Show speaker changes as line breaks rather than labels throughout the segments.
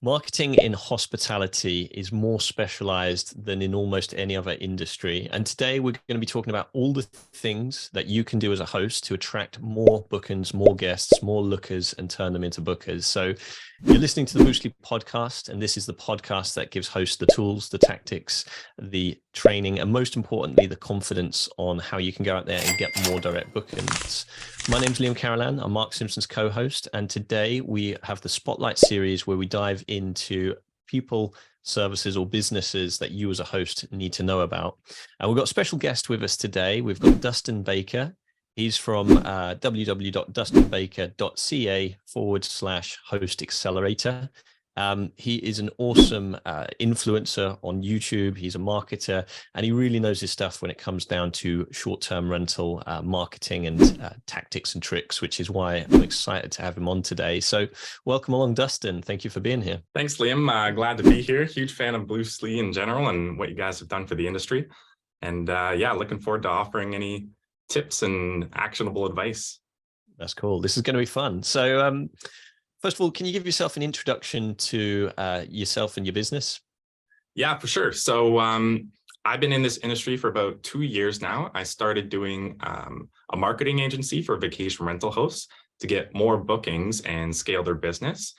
Marketing in hospitality is more specialized than in almost any other industry. And today we're going to be talking about all the things that you can do as a host to attract more bookings, more guests, more lookers, and turn them into bookers. So you're listening to the Boostly podcast, and this is the podcast that gives hosts the tools, the tactics, the training, and most importantly, the confidence on how you can go out there and get more direct bookings. My name's Liam Carolan. I'm Mark Simpson's co-host, and today we have the Spotlight series where we dive into people, services, or businesses that you as a host need to know about. And we've got a special guest with us today. We've got Dustin Baker. He's from www.dustinbaker.ca/host accelerator. He is an awesome influencer on YouTube. He's a marketer, and he really knows his stuff when it comes down to short-term rental marketing and tactics and tricks, which is why I'm excited to have him on today. So welcome along, Dustin. Thank you for being here.
Thanks, Liam. Glad to be here. Huge fan of Boostly in general and what you guys have done for the industry. And yeah, looking forward to offering any tips and actionable advice.
That's cool. This is going to be fun. So first of all, can you give yourself an introduction to yourself and your business?
Yeah, for sure. So I've been in this industry for about 2 years now. I started doing a marketing agency for vacation rental hosts to get more bookings and scale their business.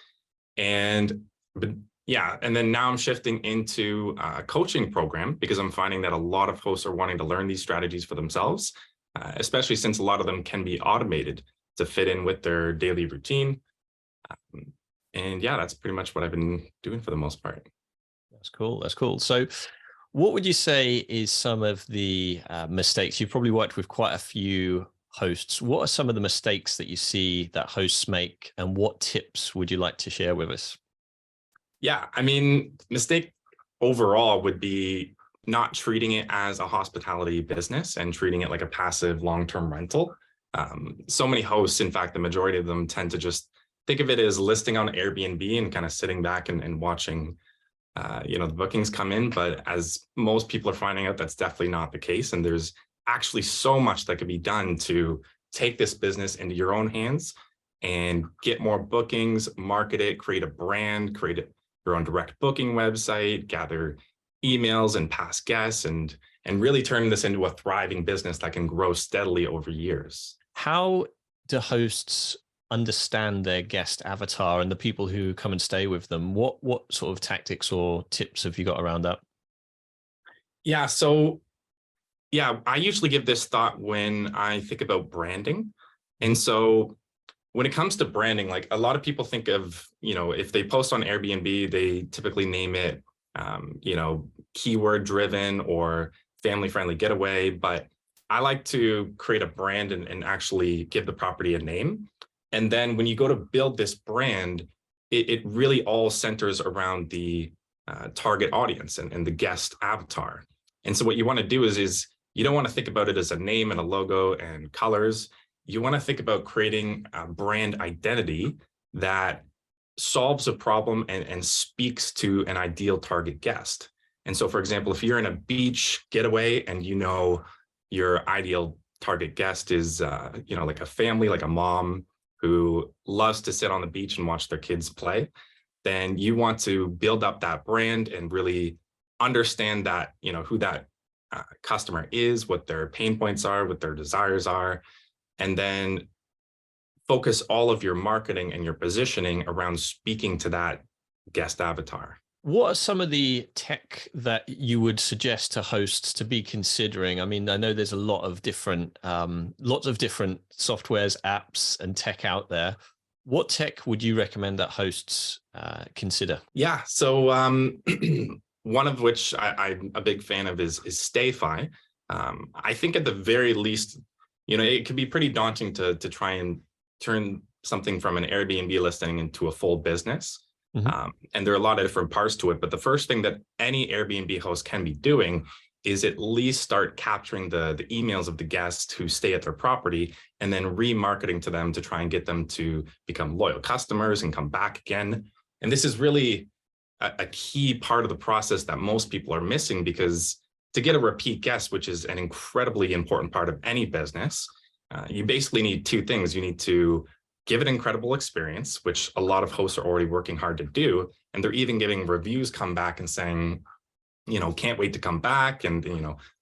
And then now I'm shifting into a coaching program because I'm finding that a lot of hosts are wanting to learn these strategies for themselves, especially since a lot of them can be automated to fit in with their daily routine. And yeah, that's pretty much what I've been doing for the most part.
That's cool. That's cool. So what would you say is some of the mistakes? You've probably worked with quite a few hosts. What are some of the mistakes that you see that hosts make, and what tips would you like to share with us?
Yeah, I mean, mistake overall would be not treating it as a hospitality business and treating it like a passive long-term rental. So many hosts, in fact, the majority of them tend to just think of it as listing on Airbnb and kind of sitting back and watching, the bookings come in. But as most people are finding out, that's definitely not the case. And there's actually so much that could be done to take this business into your own hands and get more bookings, market it, create a brand, your own direct booking website, gather emails and past guests, and really turn this into a thriving business that can grow steadily over years.
How do hosts understand their guest avatar and the people who come and stay with them? What sort of tactics or tips have you got around that?
Yeah, so I usually give this thought when I think about branding. And so when it comes to branding, like a lot of people think of, if they post on Airbnb, they typically name it, keyword driven or family friendly getaway. But I like to create a brand and actually give the property a name. And then when you go to build this brand, it really all centers around the target audience and the guest avatar. And so what you want to do is you don't want to think about it as a name and a logo and colors. You want to think about creating a brand identity that solves a problem and speaks to an ideal target guest. And so, for example, if you're in a beach getaway and your ideal target guest is, like a family, like a mom who loves to sit on the beach and watch their kids play, then you want to build up that brand and really understand that, who that customer is, what their pain points are, what their desires are, and then focus all of your marketing and your positioning around speaking to that guest avatar.
What are some of the tech that you would suggest to hosts to be considering? I mean, I know there's a lot of different, lots of different softwares, apps, and tech out there. What tech would you recommend that hosts consider?
Yeah, so one of which I'm a big fan of is Stayfi. I think at the very least, it can be pretty daunting to try and turn something from an Airbnb listing into a full business. Mm-hmm. And there are a lot of different parts to it. But the first thing that any Airbnb host can be doing is at least start capturing the emails of the guests who stay at their property and then remarketing to them to try and get them to become loyal customers and come back again. And this is really a key part of the process that most people are missing, because to get a repeat guest, which is an incredibly important part of any business, you basically need two things. You need to give an incredible experience, which a lot of hosts are already working hard to do. And they're even getting reviews come back and saying, can't wait to come back and,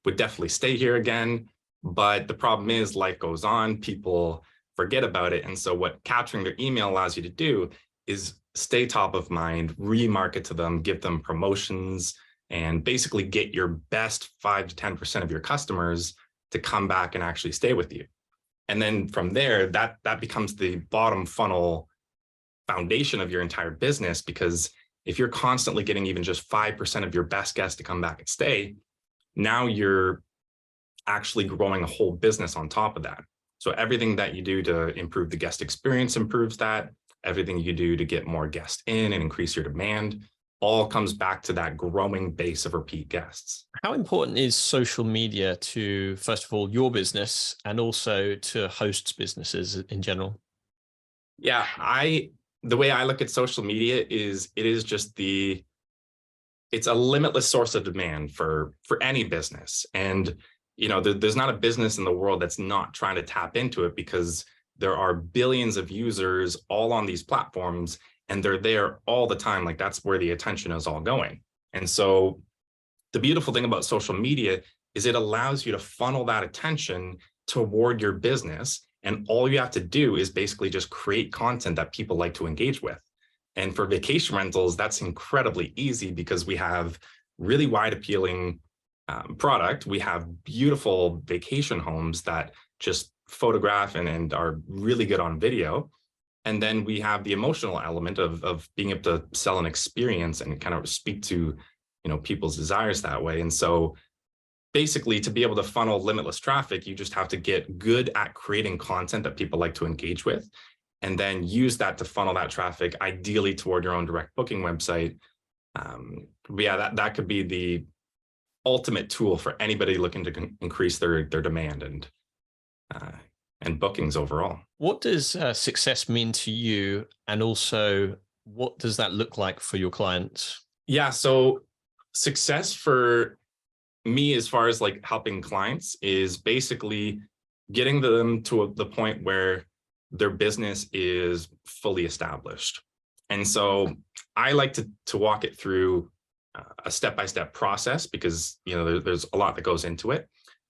would definitely stay here again. But the problem is life goes on, people forget about it. And so what capturing their email allows you to do is stay top of mind, remarket to them, give them promotions, and basically get your best 5 to 10% of your customers to come back and actually stay with you. And then from there, that becomes the bottom funnel foundation of your entire business, because if you're constantly getting even just 5% of your best guests to come back and stay, now you're actually growing a whole business on top of that. So everything that you do to improve the guest experience improves that. Everything you do to get more guests in and increase your demand all comes back to that growing base of repeat guests.
How important is social media to, first of all, your business and also to hosts' businesses in general?
Yeah, the way I look at social media is it's a limitless source of demand for any business. And, there's not a business in the world that's not trying to tap into it, because there are billions of users all on these platforms and they're there all the time. Like, that's where the attention is all going. And so the beautiful thing about social media is it allows you to funnel that attention toward your business. And all you have to do is basically just create content that people like to engage with. And for vacation rentals, that's incredibly easy because we have really wide appealing product. We have beautiful vacation homes that just photograph and are really good on video. And then we have the emotional element of being able to sell an experience and kind of speak to, people's desires that way. And so basically, to be able to funnel limitless traffic, you just have to get good at creating content that people like to engage with, and then use that to funnel that traffic, ideally toward your own direct booking website. But yeah, that could be the ultimate tool for anybody looking to increase their demand and bookings overall.
What does success mean to you? And also, what does that look like for your clients?
Yeah, so success for me, as far as like helping clients, is basically getting them to the point where their business is fully established. And so I like to walk it through a step-by-step process, because there's a lot that goes into it.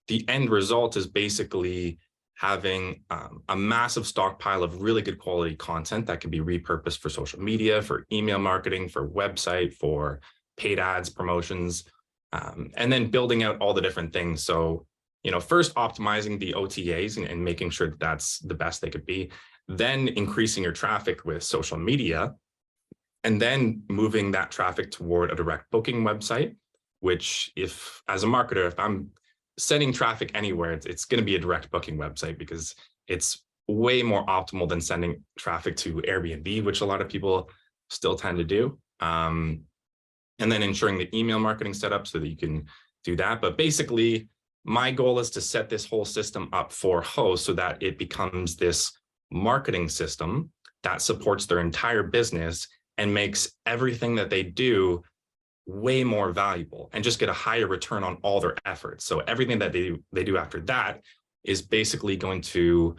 The end result is basically having a massive stockpile of really good quality content that can be repurposed for social media, for email marketing, for website, for paid ads, promotions, and then building out all the different things. So, first optimizing the OTAs and making sure that that's the best they could be, then increasing your traffic with social media, and then moving that traffic toward a direct booking website, which, if as a marketer, if I'm sending traffic anywhere, it's going to be a direct booking website, because it's way more optimal than sending traffic to Airbnb, which a lot of people still tend to do. And then ensuring the email marketing setup so that you can do that. But basically, my goal is to set this whole system up for hosts so that it becomes this marketing system that supports their entire business and makes everything that they do way more valuable and just get a higher return on all their efforts. So everything that they do after that is basically going to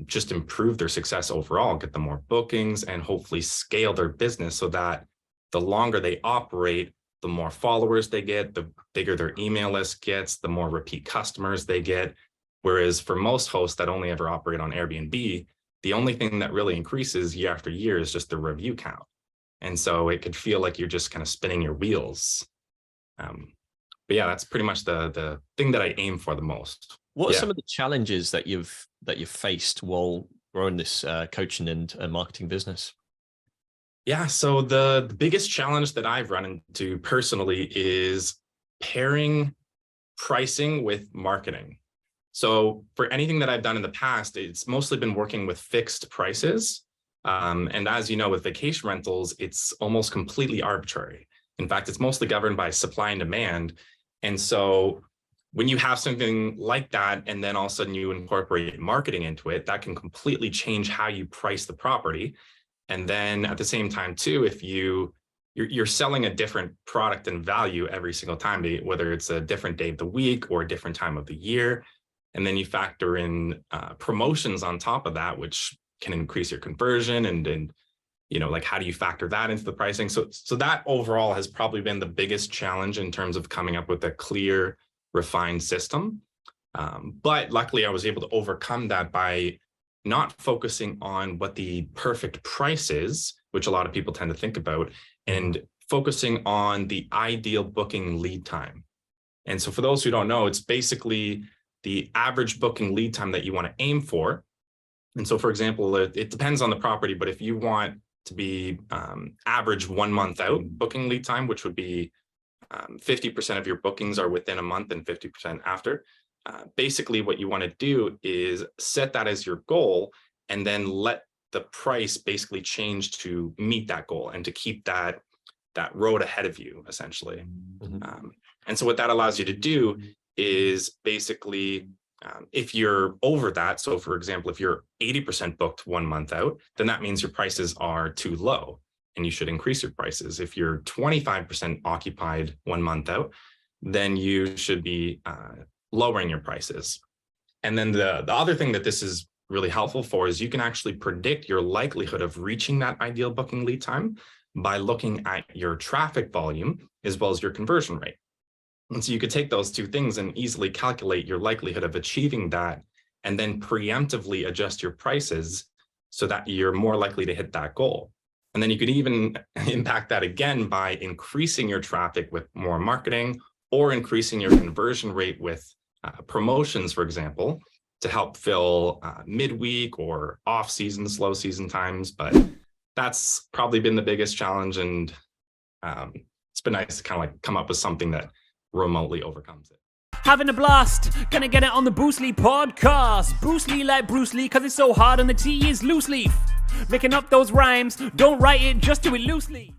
just improve their success overall, get them more bookings, and hopefully scale their business so that the longer they operate, the more followers they get, the bigger their email list gets, the more repeat customers they get. Whereas for most hosts that only ever operate on Airbnb, the only thing that really increases year after year is just the review count. And so it could feel like you're just kind of spinning your wheels. But yeah, that's pretty much the thing that I aim for the most.
What are some of the challenges that you've faced while growing this coaching and marketing business?
Yeah, so the biggest challenge that I've run into personally is pairing pricing with marketing. So for anything that I've done in the past, it's mostly been working with fixed prices. And as you know, with vacation rentals, it's almost completely arbitrary. In fact, it's mostly governed by supply and demand. And so when you have something like that, and then all of a sudden you incorporate marketing into it, that can completely change how you price the property. And then at the same time too, if you're selling a different product and value every single time, whether it's a different day of the week or a different time of the year, and then you factor in promotions on top of that, which can increase your conversion, and like how do you factor that into the pricing? So that overall has probably been the biggest challenge in terms of coming up with a clear, refined system. But luckily I was able to overcome that by not focusing on what the perfect price is, which a lot of people tend to think about, and focusing on the ideal booking lead time. And so for those who don't know, it's basically the average booking lead time that you want to aim for. And so, for example, it depends on the property, but if you want to be average 1 month out booking lead time, which would be 50% of your bookings are within a month and 50% after. Basically, what you want to do is set that as your goal and then let the price basically change to meet that goal and to keep that road ahead of you, essentially. And so what that allows you to do is basically, if you're over that, so for example, if you're 80% booked 1 month out, then that means your prices are too low and you should increase your prices. If you're 25% occupied 1 month out, then you should be lowering your prices. And then the other thing that this is really helpful for is you can actually predict your likelihood of reaching that ideal booking lead time by looking at your traffic volume as well as your conversion rate. And so you could take those two things and easily calculate your likelihood of achieving that, and then preemptively adjust your prices so that you're more likely to hit that goal. And then you could even impact that again by increasing your traffic with more marketing, or increasing your conversion rate with promotions, for example, to help fill midweek or off-season, slow season times. But that's probably been the biggest challenge, and it's been nice to kind of like come up with something that remotely overcomes it.
Having a blast, gonna get it on the Bruce Lee podcast. Bruce Lee like Bruce Lee, cause it's so hard and the T is loose leaf. Making up those rhymes, don't write it, just do it loosely.